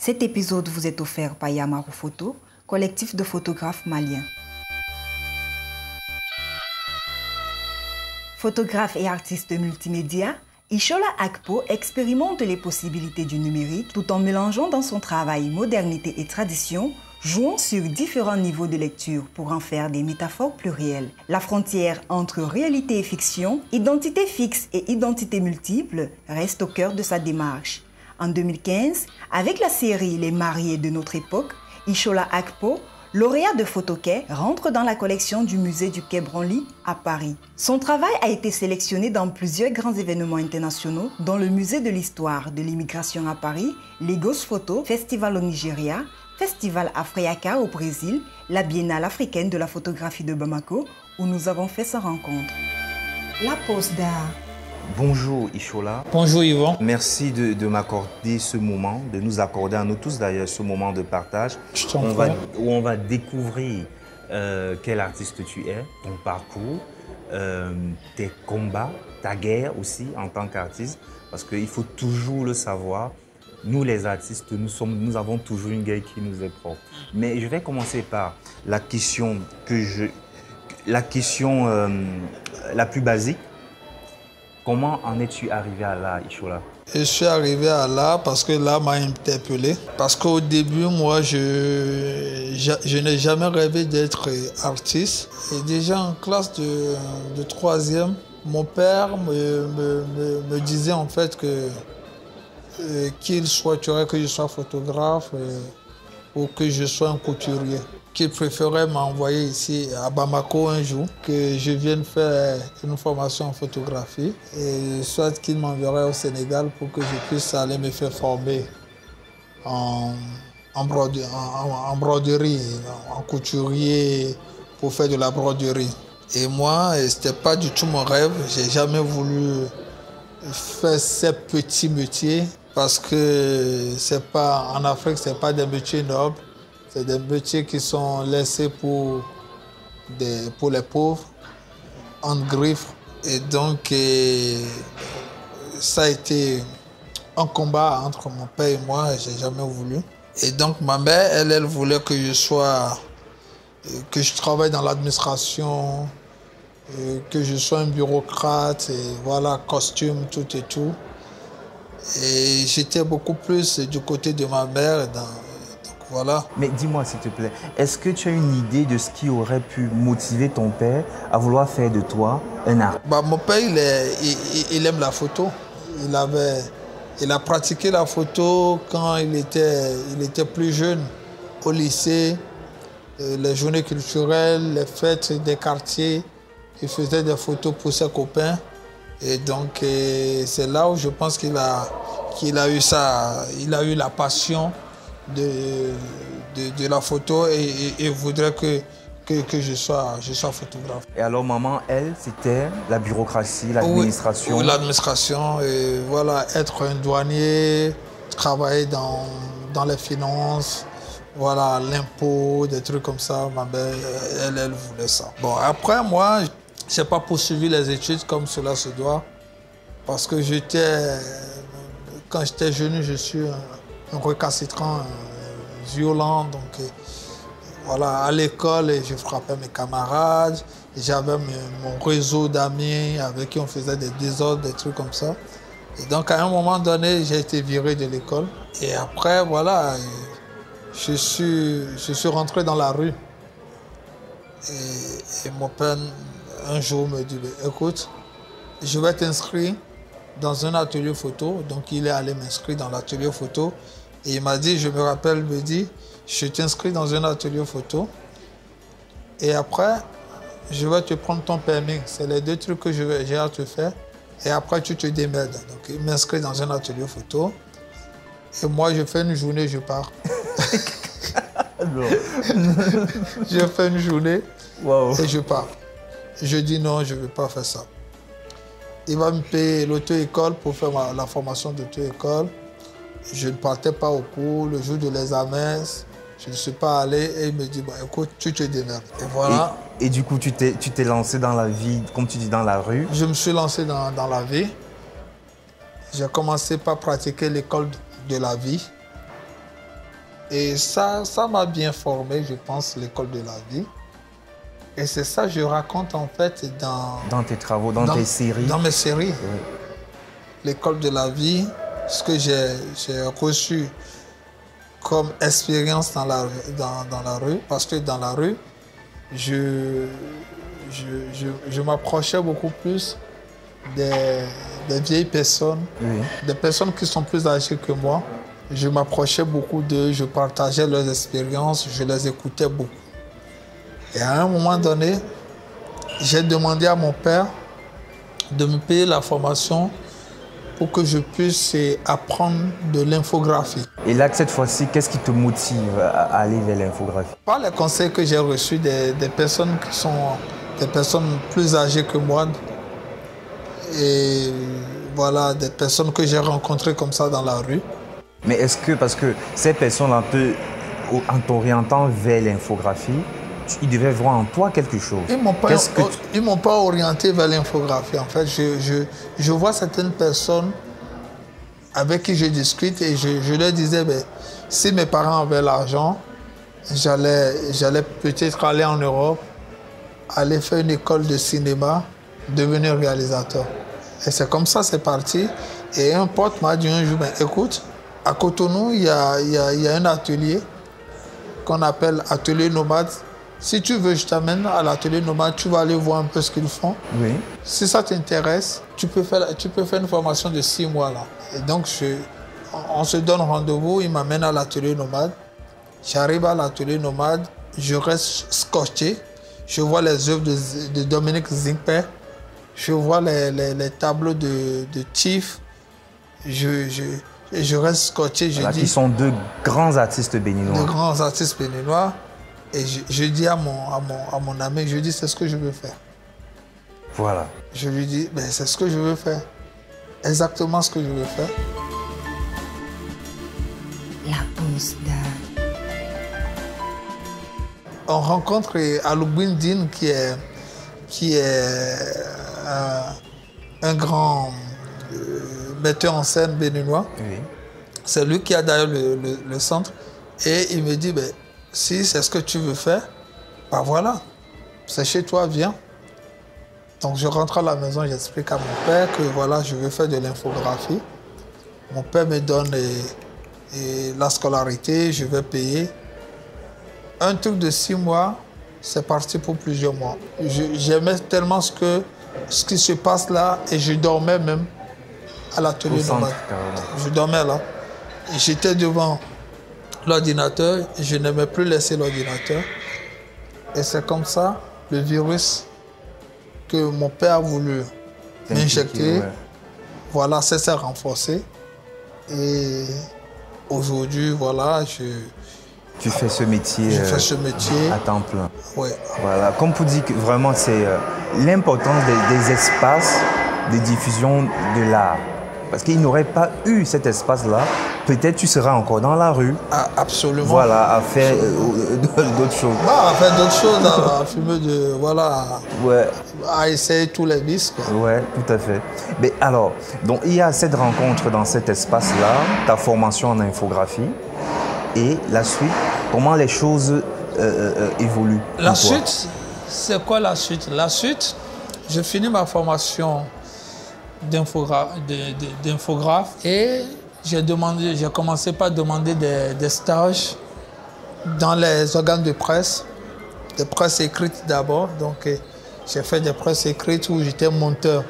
Cet épisode vous est offert par Yamaru Photo, collectif de photographes maliens. Photographe et artiste multimédia, Ishola Akpo expérimente les possibilités du numérique tout en mélangeant dans son travail modernité et tradition, jouant sur différents niveaux de lecture pour en faire des métaphores plurielles. La frontière entre réalité et fiction, identité fixe et identité multiple reste au cœur de sa démarche. En 2015, avec la série Les mariés de notre époque, Ishola Akpo, lauréat de Photoquai, rentre dans la collection du musée du Quai Branly à Paris. Son travail a été sélectionné dans plusieurs grands événements internationaux, dont le musée de l'histoire de l'immigration à Paris, Lagos Photo, Festival au Nigeria, Festival Afriaka au Brésil, la Biennale africaine de la photographie de Bamako, où nous avons fait sa rencontre. La pose d'art. Bonjour Ishola. Bonjour Yvon. Merci de m'accorder ce moment, de nous accorder à nous tous d'ailleurs ce moment de partage où on va découvrir quel artiste tu es, ton parcours, tes combats, ta guerre aussi en tant qu'artiste, parce qu'il faut toujours le savoir. Nous les artistes, nous avons toujours une guerre qui nous est propre. Mais je vais commencer par la question la plus basique. Comment en es-tu arrivé à là, Ishola? Je suis arrivé à là parce que là m'a interpellé. Parce qu'au début, moi, je n'ai jamais rêvé d'être artiste. Et déjà en classe de troisième, mon père me disait en fait qu'il souhaiterait que je sois photographe ou que je sois un couturier. Qu'il préférait m'envoyer ici à Bamako un jour, que je vienne faire une formation en photographie, et soit qu'il m'enverrait au Sénégal pour que je puisse aller me faire former en broderie, en couturier, pour faire de la broderie. Et moi, c'était pas du tout mon rêve, j'ai jamais voulu faire ces petits métiers, parce que en Afrique, c'est pas des métiers nobles. C'est des métiers qui sont laissés pour les pauvres, en griffe. Et donc, ça a été un combat entre mon père et moi, et j'ai jamais voulu. Et donc, ma mère, elle voulait que je travaille dans l'administration, que je sois un bureaucrate, et voilà, costume, tout et tout. Et j'étais beaucoup plus du côté de ma mère. Voilà. Mais dis-moi s'il te plaît, est-ce que tu as une idée de ce qui aurait pu motiver ton père à vouloir faire de toi un artiste? Mon père, il aime la photo. Il a pratiqué la photo quand il était plus jeune, au lycée, les journées culturelles, les fêtes des quartiers. Il faisait des photos pour ses copains. Et donc, c'est là où je pense qu'il a eu ça. Il a eu la passion de la photo et voudrait que je sois photographe. Et alors maman, elle, c'était la bureaucratie, l'administration? Oui, l'administration, et voilà, être un douanier, travailler dans les finances, voilà, l'impôt, des trucs comme ça. Ma mère, elle voulait ça. Bon, après, moi, je n'ai pas poursuivi les études comme cela se doit, parce que quand j'étais jeune, je suis un récalcitrant violent, donc voilà, à l'école, je frappais mes camarades, j'avais mon réseau d'amis avec qui on faisait des désordres, des trucs comme ça. Et donc à un moment donné, j'ai été viré de l'école. Et après, voilà, je suis rentré dans la rue. Et mon père, un jour, me dit, écoute, je vais t'inscrire dans un atelier photo. Donc il est allé m'inscrire dans l'atelier photo. Et il m'a dit, je me rappelle, me dit, je t'inscris dans un atelier photo. Et après, je vais te prendre ton permis. C'est les deux trucs que j'ai à te faire. Et après, tu te démerdes. Donc il m'inscrit dans un atelier photo. Et moi, je fais une journée, je pars. Je fais une journée et je pars. Je dis non, je ne veux pas faire ça. Il va me payer l'auto-école pour faire la formation d'auto-école. Je ne partais pas au cours. Le jour de l'examen, je ne suis pas allé et il me dit, écoute, tu te démerdes. Et voilà. Et du coup, tu t'es lancé dans la vie, comme tu dis, dans la rue? Je me suis lancé dans la vie. J'ai commencé par pratiquer l'école de la vie. Et ça m'a bien formé, je pense, l'école de la vie. Et c'est ça que je raconte en fait dans tes travaux, dans tes séries. Dans mes séries. Oui. L'école de la vie, ce que j'ai reçu comme expérience dans la rue, parce que dans la rue, je m'approchais beaucoup plus des vieilles personnes, oui. Des personnes qui sont plus âgées que moi. Je m'approchais beaucoup d'eux, je partageais leurs expériences, je les écoutais beaucoup. Et à un moment donné, j'ai demandé à mon père de me payer la formation pour que je puisse apprendre de l'infographie. Et là, cette fois-ci, qu'est-ce qui te motive à aller vers l'infographie? Par les conseils que j'ai reçus des personnes qui sont des personnes plus âgées que moi, et voilà, des personnes que j'ai rencontrées comme ça dans la rue. Mais est-ce que, parce que ces personnes, en t'orientant vers l'infographie, ils devaient voir en toi quelque chose? Ils m'ont pas orienté vers l'infographie. En fait, je vois certaines personnes avec qui je discute et je leur disais, ben, si mes parents avaient l'argent, j'allais peut-être aller en Europe, aller faire une école de cinéma, devenir réalisateur. Et c'est comme ça, c'est parti. Et un pote m'a dit un jour, ben, écoute, à Cotonou, il y a un atelier qu'on appelle Atelier Nomade. Si tu veux, je t'amène à l'atelier Nomade, tu vas aller voir un peu ce qu'ils font. Oui. Si ça t'intéresse, tu peux faire une formation de 6 mois là. Et donc, on se donne rendez-vous, il m'amène à l'atelier Nomade. J'arrive à l'atelier Nomade, je reste scotché. Je vois les œuvres de Dominique Zimper. Je vois les tableaux de Tiff. Je reste scotché. Qui sont deux grands artistes béninois. De grands artistes béninois. Et je dis à mon ami, je dis, c'est ce que je veux faire. Voilà. Je lui dis, ben, c'est ce que je veux faire. Exactement ce que je veux faire. La pause d'art. On rencontre Aloubine Dine qui est un grand metteur en scène béninois. Oui. C'est lui qui a d'ailleurs le centre. Et il me dit, ben, si c'est ce que tu veux faire, ben voilà, c'est chez toi, viens. Donc je rentre à la maison, j'explique à mon père que voilà, je veux faire de l'infographie. Mon père me donne la scolarité, je vais payer. Un truc de 6 mois, c'est parti pour plusieurs mois. J'aimais tellement ce qui se passe là et je dormais même à l'atelier Nomade. Je dormais là. J'étais devant l'ordinateur et je n'aimais plus laisser l'ordinateur. Et c'est comme ça, le virus que mon père a voulu m'injecter, ouais. Voilà, ça s'est renforcé. Et aujourd'hui, voilà, tu fais ce métier, fais ce métier à temps plein. Ouais. Voilà, comme pour dire que vraiment c'est l'importance des espaces de diffusion de l'art. Parce qu'il n'aurait pas eu cet espace-là, peut-être tu seras encore dans la rue. Ah, absolument. Voilà, à faire d'autres choses. Bah, à faire d'autres choses, à fumer voilà, ouais. À essayer tous les vices. Ouais, tout à fait. Mais alors, donc il y a cette rencontre dans cet espace-là, ta formation en infographie, et la suite, comment les choses évoluent. La suite, c'est quoi la suite? La suite, je finis ma formation d'infographe et j'ai commencé par demander des stages dans les organes de presse, des presses écrites d'abord. Donc j'ai fait des presses écrites où j'étais monteur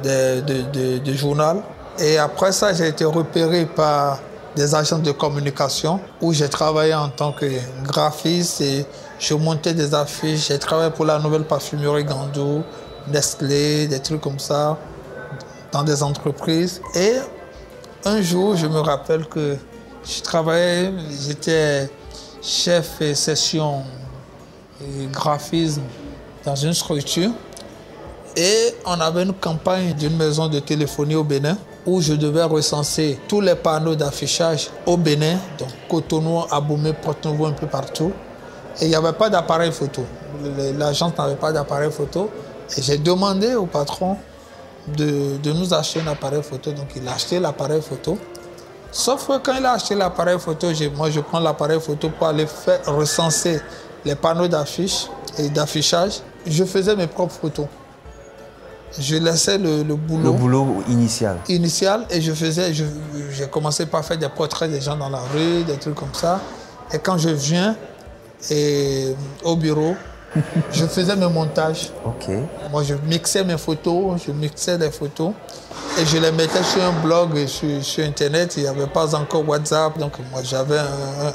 de journal. Et après ça, j'ai été repéré par des agences de communication où j'ai travaillé en tant que graphiste et je montais des affiches. J'ai travaillé pour la nouvelle parfumerie Gandou, Nestlé, des trucs comme ça, dans des entreprises. Et un jour, je me rappelle que je travaillais, j'étais chef et session et graphisme dans une structure. Et on avait une campagne d'une maison de téléphonie au Bénin où je devais recenser tous les panneaux d'affichage au Bénin, donc Cotonou, Abomey, Porto-Novo, un peu partout. Et il n'y avait pas d'appareil photo. L'agence n'avait pas d'appareil photo. Et j'ai demandé au patron de nous acheter un appareil photo. Donc il a acheté l'appareil photo. Sauf que quand il a acheté l'appareil photo, moi je prends l'appareil photo pour aller faire recenser les panneaux d'affiches et d'affichage. Je faisais mes propres photos. Je laissais le boulot. Le boulot initial. Initial, et j'ai commencé par faire des portraits des gens dans la rue, des trucs comme ça. Et quand je viens au bureau, je faisais mes montages. Ok. Moi, je mixais mes photos, je mixais les photos et je les mettais sur un blog, sur Internet. Il n'y avait pas encore WhatsApp, donc moi j'avais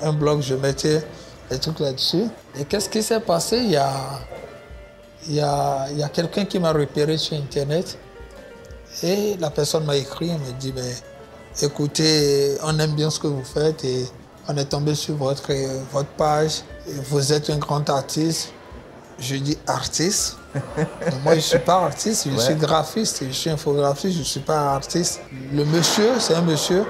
un blog, je mettais les trucs là-dessus. Et qu'est-ce qui s'est passé? Il y a quelqu'un qui m'a repéré sur Internet et la personne m'a écrit, elle me dit, écoutez, on aime bien ce que vous faites et on est tombé sur votre page. Et vous êtes un grand artiste. Je dis artiste. Moi, je ne suis pas artiste, je suis graphiste, je suis infographiste, je ne suis pas artiste. Le monsieur, c'est un monsieur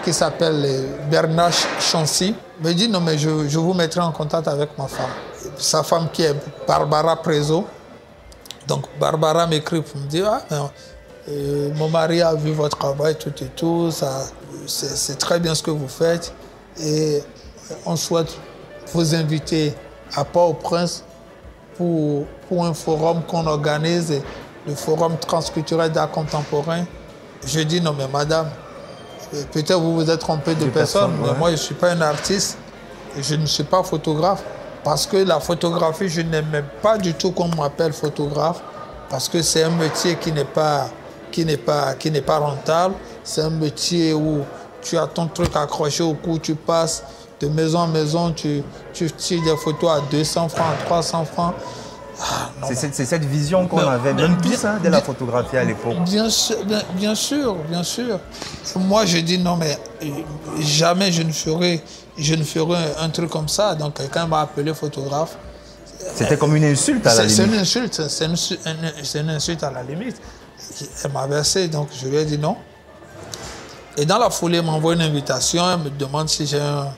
qui s'appelle Bernard Chancy. Il me dit, non, mais je vous mettrai en contact avec ma femme. Sa femme qui est Barbara Prezo. Donc, Barbara m'écrit pour me dire, mon mari a vu votre travail, tout et tout, c'est très bien ce que vous faites. Et on souhaite vous inviter à Port-au-Prince pour un forum qu'on organise, le Forum transculturel d'art contemporain. Je dis, non mais madame, peut-être vous vous êtes trompé de personne, mais moi je ne suis pas un artiste, et je ne suis pas photographe, parce que la photographie, je n'aime même pas du tout qu'on m'appelle photographe, parce que c'est un métier qui n'est pas rentable, c'est un métier où tu as ton truc accroché au cou, tu passes de maison en maison, tu tires des photos à 200 francs, à 300 francs. C'est cette vision qu'on avait, même tous, de la photographie à l'époque. Bien sûr. Moi, je dis non, mais jamais je ne ferai un truc comme ça. Donc, quelqu'un m'a appelé photographe. C'était comme une insulte à la limite. C'est une insulte, c'est une insulte à la limite. Elle m'a versé, donc je lui ai dit non. Et dans la foulée, elle m'envoie une invitation, elle me demande si j'ai un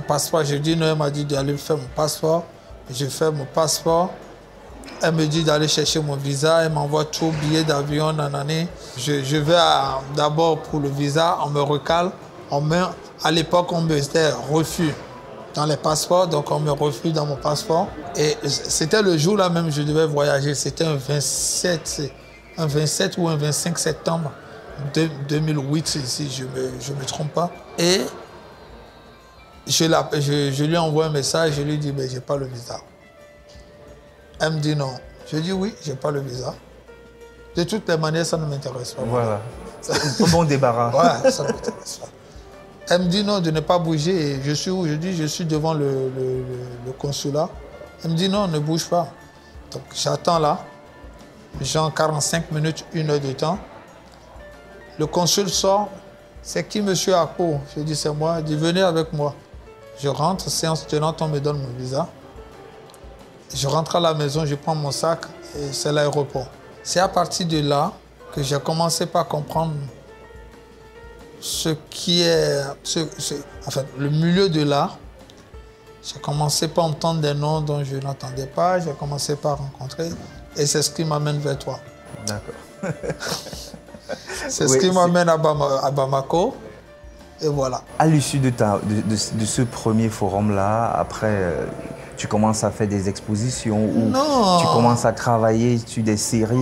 passeport. Je dis non, elle m'a dit d'aller faire mon passeport. Je fais mon passeport. Elle me dit d'aller chercher mon visa. Elle m'envoie tout, billet d'avion, nanani. Je vais d'abord pour le visa, on me recale. À l'époque, on me faisait refus dans les passeports, donc on me refuse dans mon passeport. Et c'était le jour là même je devais voyager. C'était un 27 ou un 25 septembre 2008, si je me trompe pas. Et je lui envoie un message, je lui dis, mais j'ai pas le visa. Elle me dit non. Je dis oui, j'ai pas le visa. De toutes les manières, ça ne m'intéresse pas. Voilà. C'est un bon débarras. Ouais, ça ne m'intéresse pas. Elle me dit non, de ne pas bouger. Et je suis où? Je dis, je suis devant le consulat. Elle me dit non, ne bouge pas. Donc j'attends là. J'ai 45 minutes, 1 heure de temps. Le consul sort. C'est qui, monsieur Akpo? Je dis, c'est moi. Il dit, venez avec moi. Je rentre, séance tenante, on me donne mon visa. Je rentre à la maison, je prends mon sac et c'est l'aéroport. C'est à partir de là que j'ai commencé par comprendre ce qui est... enfin, le milieu de l'art. J'ai commencé par entendre des noms dont je n'entendais pas. J'ai commencé par rencontrer. Et c'est ce qui m'amène vers toi. D'accord. C'est ce qui m'amène à Bamako. Et voilà. À l'issue de ce premier forum-là, après, tu commences à faire des expositions ou non. Tu commences à travailler sur des séries.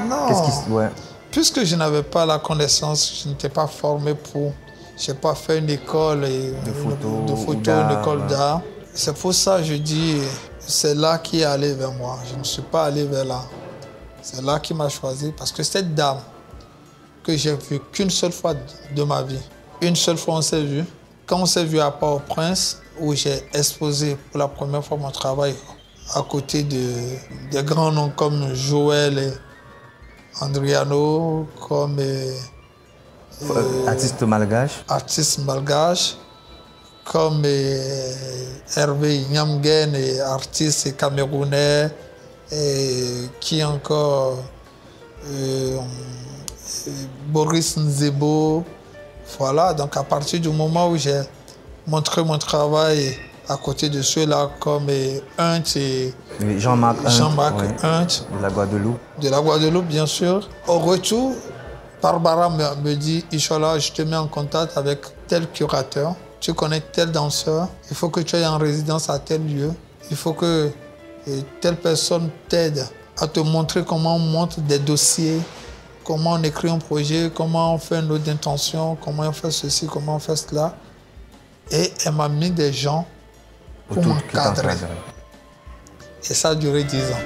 Non. Ouais. Puisque je n'avais pas la connaissance, je n'étais pas formé pour... Je n'ai pas fait une école de photo, une école d'art. C'est pour ça que je dis, c'est là qui est allé vers moi. Je ne suis pas allé vers là. C'est là qui m'a choisi. Parce que cette dame que j'ai vue qu'une seule fois de ma vie, une seule fois on s'est vu. Quand on s'est vu à Port-au-Prince, où j'ai exposé pour la première fois mon travail à côté de grands noms comme Joël et Andriano, comme... artiste malgache. Artiste malgache, comme Hervé Nyamgen, et artiste camerounais, et qui encore... Boris Nzebo. Voilà, donc à partir du moment où j'ai montré mon travail à côté de ceux-là comme Hunt et Jean-Marc Hunt. De la Guadeloupe. De la Guadeloupe, bien sûr. Au retour, Barbara me dit, Inch'Allah, je te mets en contact avec tel curateur, tu connais tel danseur, il faut que tu ailles en résidence à tel lieu, il faut que telle personne t'aide à te montrer comment on monte des dossiers, comment on écrit un projet, comment on fait une note d'intention, comment on fait ceci, comment on fait cela. Et elle m'a mis des gens pour m'encadrer. Et ça a duré 10 ans.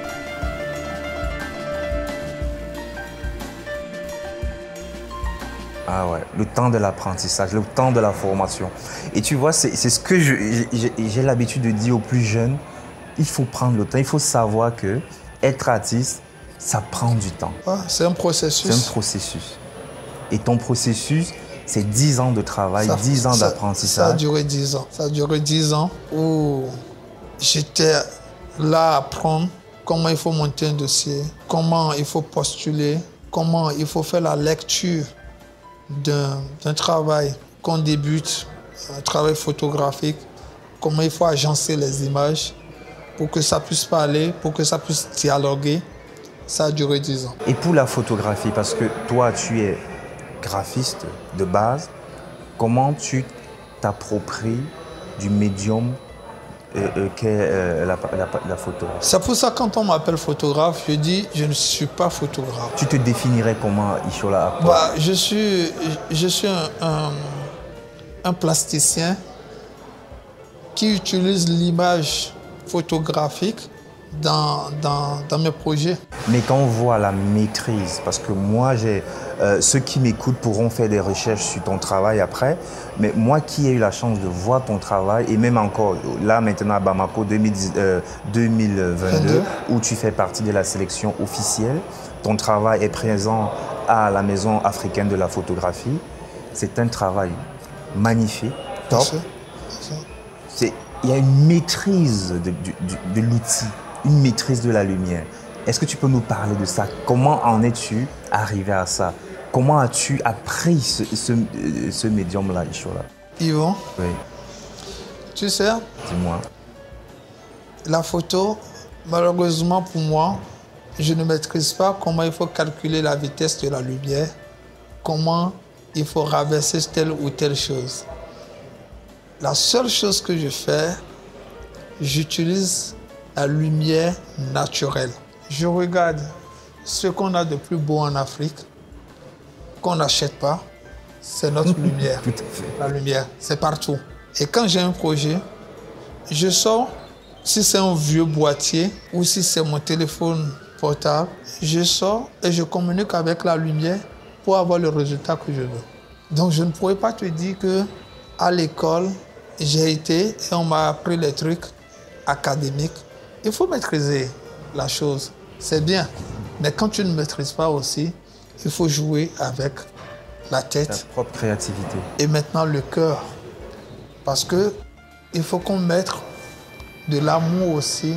Ah ouais, le temps de l'apprentissage, le temps de la formation. Et tu vois, c'est ce que j'ai l'habitude de dire aux plus jeunes. Il faut prendre le temps, il faut savoir que être artiste, ça prend du temps. Ouais, c'est un processus. C'est un processus. Et ton processus, c'est 10 ans de travail, 10 ans d'apprentissage. Ça a duré 10 ans. Ça a duré 10 ans où j'étais là à apprendre comment il faut monter un dossier, comment il faut postuler, comment il faut faire la lecture d'un travail qu'on débute, un travail photographique, comment il faut agencer les images pour que ça puisse parler, pour que ça puisse dialoguer. Ça a duré 10 ans. Et pour la photographie, parce que toi, tu es graphiste de base, comment tu t'appropries du médium qu'est la photo? C'est pour ça que quand on m'appelle photographe, je dis je ne suis pas photographe. Tu te définirais comment, Ishola Akpo? Je suis un plasticien qui utilise l'image photographique dans mes projets. Mais quand on voit la maîtrise, parce que moi, ceux qui m'écoutent pourront faire des recherches sur ton travail après, mais moi qui ai eu la chance de voir ton travail, et même encore là maintenant à Bamako 2022, où tu fais partie de la sélection officielle, ton travail est présent à la Maison africaine de la photographie. C'est un travail magnifique, top. Il y a une maîtrise de l'outil, une maîtrise de la lumière. Est-ce que tu peux nous parler de ça? Comment en es-tu arrivé à ça? Comment as-tu appris ce médium-là, Ishola? Yvon, oui. Tu sais, dis-moi. La photo, malheureusement pour moi, je ne maîtrise pas comment il faut calculer la vitesse de la lumière, comment il faut rabaisser telle ou telle chose. La seule chose que je fais, j'utilise la lumière naturelle. Je regarde ce qu'on a de plus beau en Afrique, qu'on n'achète pas, c'est notre lumière. Tout à fait. La lumière, c'est partout. Et quand j'ai un projet, je sors, si c'est un vieux boîtier ou si c'est mon téléphone portable, je sors et je communique avec la lumière pour avoir le résultat que je veux. Donc je ne pourrais pas te dire qu'à l'école, j'ai été et on m'a appris les trucs académiques. Il faut maîtriser la chose, c'est bien. Mais quand tu ne maîtrises pas aussi, il faut jouer avec la tête. Ta propre créativité. Et maintenant le cœur. Parce qu'il faut qu'on mette de l'amour aussi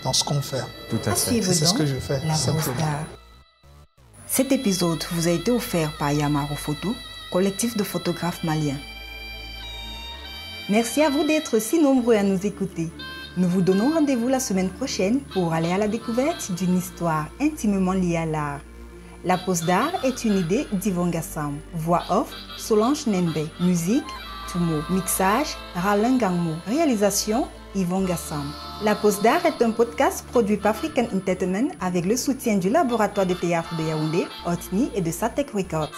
dans ce qu'on fait. Tout à fait. C'est ce que je fais. Cet épisode vous a été offert par Yamaro Photo, collectif de photographes maliens. Merci à vous d'être si nombreux à nous écouter. Nous vous donnons rendez-vous la semaine prochaine pour aller à la découverte d'une histoire intimement liée à l'art. La pose d'art est une idée d'Yvon Gassam. Voix off, Solange Nembe. Musique, Tumo. Mixage, Ralin Gangmo. Réalisation, Yvon Gassam. La pose d'art est un podcast produit par African Entertainment avec le soutien du laboratoire de théâtre de Yaoundé, Otni et de Satek Records.